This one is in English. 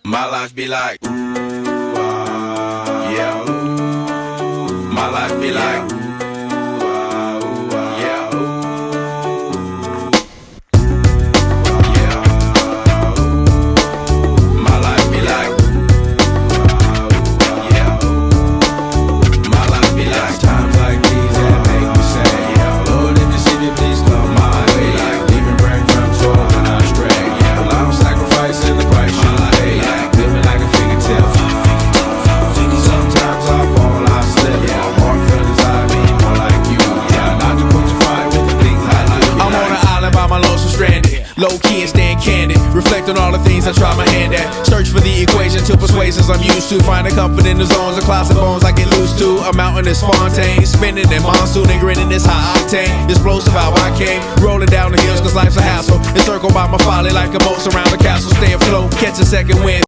My life be like, ooh, yeah, ooh. My life be like, ooh, yeah, ooh. Yeah, ooh. My life be like, yeah, ooh. My life be like, times like these that make me say, yeah, Lord, if you see me, please come my way. Like leaving breadcrumbs for when I stray. Yeah, well, I'm sacrificing the price you pay. Like living like a fingertip. Sometimes I fall, I slip. Yeah, more feelings I mean, more like you. Yeah, not to quench a fire with the things I do. I'm on an island by my lonesome stranded. Low key and staying candid. Reflect on all the things I try my hand at. Search for the equation to persuasions I'm used to. Finding comfort in the zones of closet bones I get loose to. A mountain is Fontaine. Spinning in monsoon and grinning this high octane. Explosive how I came. Rolling down the hills cause life's a hassle. Encircled by my folly like a moat around the castle. Stay afloat, catch a second wind.